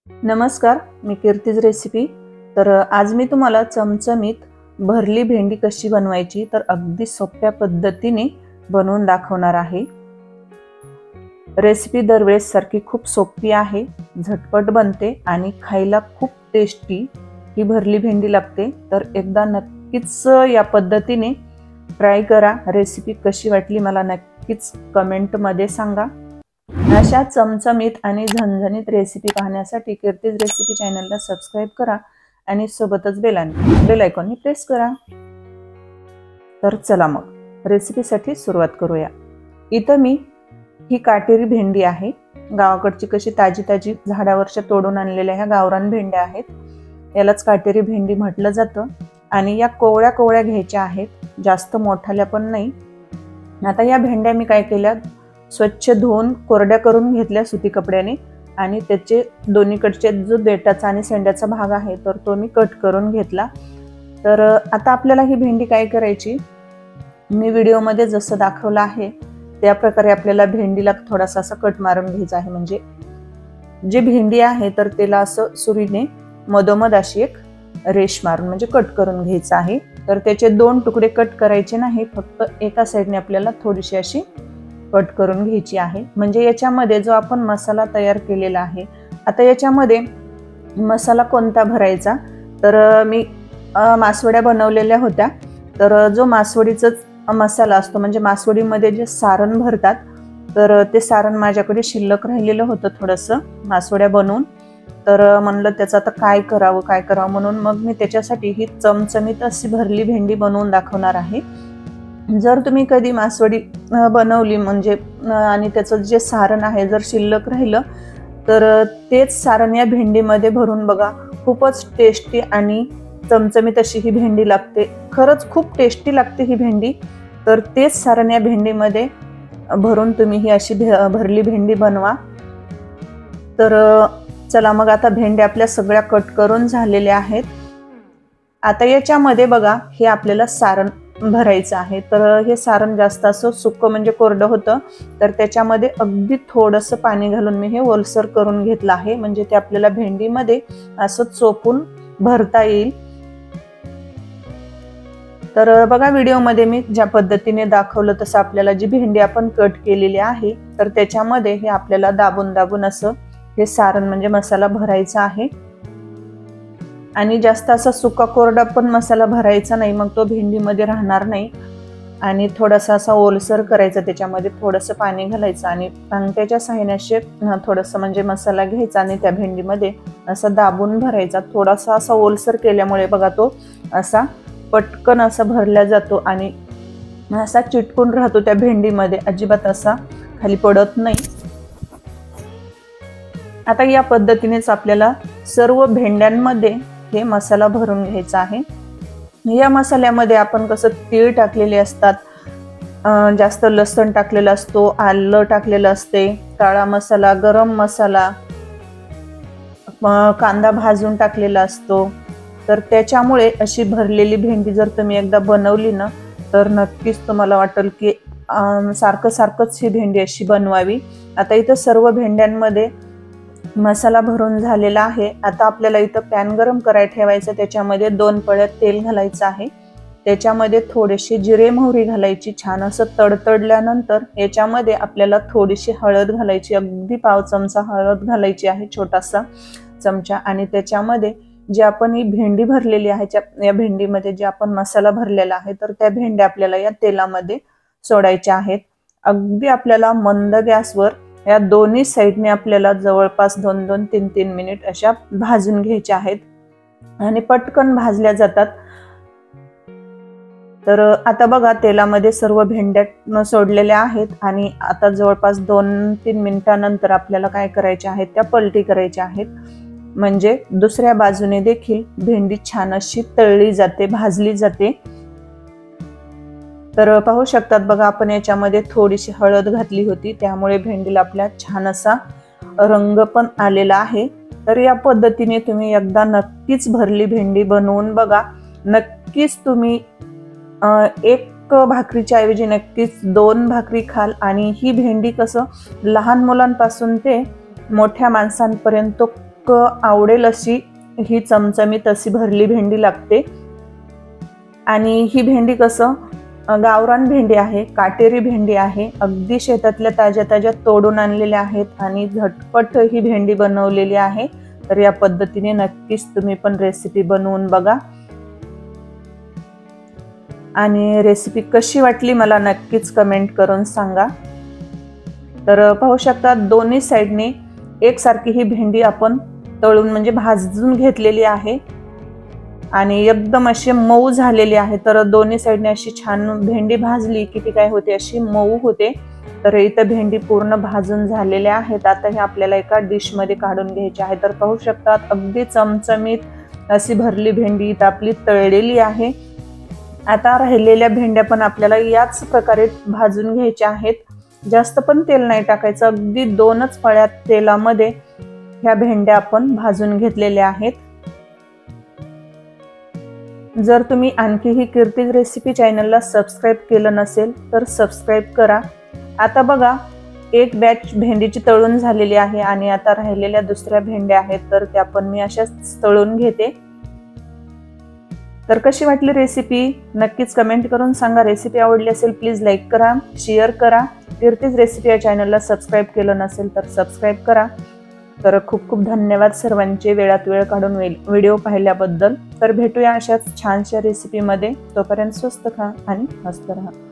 नमस्कार, मी कीर्तीज रेसिपी। तर आज मी तुम्हाला चमचमीत भरली भेंडी कशी बनवायची तर अगदी सोप्या पद्धतीने बनवून दाखवणार आहे। रेसिपी दरवेळेस सारखी खूप सोपी आहे, झटपट बनते आणि खायला खूप टेस्टी ही भरली भेंडी लागते। तर एकदा नक्कीच या पद्धतीने ट्राय करा। रेसिपी कशी वाटली मला नक्कीच कमेंट मध्ये सांगा। अशा चमचमीत आणि झणझणीत रेसिपी पाहण्यासाठी कीर्तीज रेसिपी चॅनलला सबस्क्राइब करा आणि सोबतच बेल आयकॉननी प्रेस करा। तर चला मग रेसिपीसाठी सुरुवात करूया। इथं मी ही काटेरी भेंडी आहे, गावाकडची कशी ताजी ताजी झाडावरच्या तोडून आणलेल्या ह्या गावरान भेंड्या आहेत, यालाच काटेरी भेंडी म्हटलं जातं। आणि या कोवळ्या कोवळ्या घ्यायच्या आहेत, जास्त मोठाल्या पण नाही। आता या भेंड्या मी काय केल्या, स्वच्छ धुवून कोरड्या करून घेतल्या सुती कपड्याने आणि त्याचे दोन्हीकडचे जो देठाचा आणि शेंड्याचा भाग आहे तर तो मी कट करून घेतला। तर आता आपल्याला ही भेंडी काय करायची, मी व्हिडिओमध्ये जसं दाखवलं आहे त्या प्रकारे आपल्याला भेंडीला थोडासा असा कट मारून घ्यायचा आहे। म्हणजे जी भेंडी आहे तर त्याला असं सुरीने मधोमध अशी एक रेष मारून म्हणजे कट करून घ्यायचं आहे। तर त्याचे दोन तुकडे कट करायचे नाही, फक्त एका साईडने आपल्याला थोडीशी अशी कट करून घ्यायची आहे। म्हणजे याच्यामध्ये जो आपण मसाला तयार केलेला आहे, आता याच्यामध्ये मसाला कोणता भरायचा, तर मी मासवड्या बनवलेल्या होत्या। तर जो मासवडीचा मसाला असतो म्हणजे मासवडीमध्ये जे सारण भरतात, तर ते सारण माझ्याकडे शिल्लक राहिलेलं होतं थोडंसं मासवड्या बनवून। तर म्हणलं त्याचं आता काय करावं म्हणून मग मी त्याच्यासाठी ही चमचमीत अशी भरली भेंडी बनवून दाखवणार आहे। जर तुम्ही कधी मासवडी बनवली म्हणजे आणि त्याचं जे सारण आहे जर शिल्लक राहिलं तर तेच सारण या भेंडीमध्ये भरून बघा, खूपच टेस्टी आणि चमचमीत अशी ही भेंडी लागते। खरंच खूप टेस्टी लागते ही भेंडी। तर तेच सारण या भेंडीमध्ये भरून तुम्ही ही अशी भरली भेंडी बनवा। तर चला मग आता भेंड्या आपल्या सगळ्या कट करून झालेल्या आहेत। आता याच्यामध्ये बघा हे आपल्याला सारण भरायचं आहे। तर हे सारण जास्त असं सुक्क म्हणजे कोरडं होतं, तर त्याच्यामध्ये अगदी थोडंसं पाणी घालून मी हे ओलसर करून घेतलं आहे, म्हणजे ते आपल्याला भेंडीमध्ये असं चोपून भरता येईल। तर बघा व्हिडिओमध्ये मी ज्या पद्धतीने दाखवलं तसं आपल्याला जी भेंडी आपण कट केलेली आहे तर त्याच्यामध्ये हे आपल्याला दाबून दाबून असं हे सारण म्हणजे मसाला भरायचा आहे। आणि जास्त असा सुका कोरडा पण मसाला भरायचा नाही, मग तो भेंडीमध्ये राहणार नाही। आणि थोडासा असा ओलसर करायचा, त्याच्यामध्ये थोडंसं पाणी घालायचं आणि अंगठ्याच्या साहाय्याने थोडंसं म्हणजे मसाला घ्यायचा आणि त्या भेंडीमध्ये असा दाबून भरायचा। थोडासा असा ओलसर केल्यामुळे बघा तो असा पटकन असा भरला जातो आणि असा चिटकून राहतो त्या भेंडीमध्ये, अजिबात असा खाली पडत नाही। आता या पद्धतीनेच आपल्याला सर्व भेंड्यांमध्ये हे मसाला भरून घ्यायचा आहे। या मसाल्यामध्ये आपण कसं तीळ टाकलेले असतात, जास्त लसण टाकलेला असतो, आलं टाकलेलं असते, काळा मसाला, गरम मसाला, कांदा भाजून टाकलेला असतो। तर त्याच्यामुळे अशी भरलेली भेंडी जर तुम्ही एकदा बनवली ना तर नक्कीच तुम्हाला वाटेल की सारखंच ही भेंडी अशी बनवावी। आता इथं सर्व भेंड्यांमध्ये मसाला भरून झालेला आहे। आता आपल्याला इथं पॅन गरम करायला ठेवायचं, त्याच्यामध्ये 2 पळ्या तेल घालायचं आहे, त्याच्यामध्ये थोडीशी जिरे मोहरी घालायची। छान असं तडतडल्यानंतर याच्यामध्ये आपल्याला थोडीशी हळद घालायची, अगदी पाव चमचा हळद घालायची आहे, छोटासा चमचा। आणि त्याच्यामध्ये जे आपण ही भेंडी भरलेली आहे, या भेंडीमध्ये जे आपण मसाला भरलेला आहे तर त्या भेंड्या आपल्याला या तेलामध्ये सोडायच्या आहेत। अगदी आपल्याला मंद गॅसवर या दोन्ही साईडने आपल्याला जवळपास 2-2, 3-3 मिनिट अशा भाजून घ्यायच्या आहेत आणि पटकन भाजल्या जातात। तर आता बघा तेलामध्ये सर्व भेंड्या सोडलेल्या आहेत आणि आता जवळपास 2-3 मिनिटांनंतर आपल्याला काय करायचे आहेत, त्या पलटी करायच्या आहेत, म्हणजे दुसऱ्या बाजूने देखील भेंडी छान अशी तळली जाते, भाजली जाते। तर पाहू शकतात बघा, आपण याच्यामध्ये थोडीशी हळद घातली होती, त्यामुळे भेंडीला आपल्या छान असा रंग पण आलेला आहे। तर या पद्धतीने तुम्ही एकदा नक्कीच भरली भेंडी बनवून बघा। नक्कीच तुम्ही एक भाकरीच्या ऐवजी नक्कीच 2 भाकरी खाल। आणि ही भेंडी कसं लहान मुलांपासून ते मोठ्या माणसांपर्यंत लोक आवडेल अशी ही चमचमीत अशी भरली भेंडी लागते। आणि ही भेंडी कसं गावरान भेंडी आहे, काटेरी भेंडी आहे, अगदी शेतातल्या ताज्या ताज्या तोडून आणलेल्या आहेत आणि झटपट ही भेंडी बनवलेली आहे। तर या पद्धतीने नक्कीच तुम्ही पण रेसिपी बनवून बघा आणि रेसिपी कशी वाटली मला नक्कीच कमेंट करून सांगा। तर पाहू शकता दोन्ही साइडने एकसारखी ही भेंडी आपण तळून म्हणजे भाजून घेतलेली आहे आणि एकदम अशी मऊ झालेली आहे। तर दोन्ही साइडने अशी छान भेंडी भाजली की ती काय होते, अशी मऊ होते। तर इथं भेंडी पूर्ण भाजून झालेल्या आहेत। आता हे आपल्याला एका डिश मध्ये काढून घ्यायची आहे। तर पाहू शकता अगदी चमचमीत अशी भरली भेंडी इथं आपली तळलेली आहे। आता राहिलेल्या भेंड्या पण आपल्याला याच प्रकारे भाजून घ्यायच्या आहेत। जास्त पण तेल नाही टाकायचं, अगदी 2च पळ्या तेलामध्ये ह्या भेंड्या आपण भाजून घेतलेल्या आहेत। जर तुम्ही आणखीही कीर्ती रेसिपी चॅनलला सबस्क्राईब केलं नसेल तर सबस्क्राईब करा। आता बघा एक बॅच भेंडीची तळून झालेली आहे आणि आता राहिलेल्या दुसऱ्या भेंड्या आहेत, तर त्या पण मी अशाच तळून घेते। तर कशी वाटली रेसिपी नक्कीच कमेंट करून सांगा। रेसिपी आवडली असेल प्लीज लाईक करा, शेअर करा। कीर्तीज रेसिपी या चॅनलला सबस्क्राईब केलं नसेल तर सबस्क्राईब करा। तर खूप खूप धन्यवाद सर्वांचे वेळात वेळ काढून व्हिडिओ पाहिल्याबद्दल। तर भेटूया अशाच छानशा रेसिपीमध्ये। तोपर्यंत स्वस्त खा आणि मस्त राहा।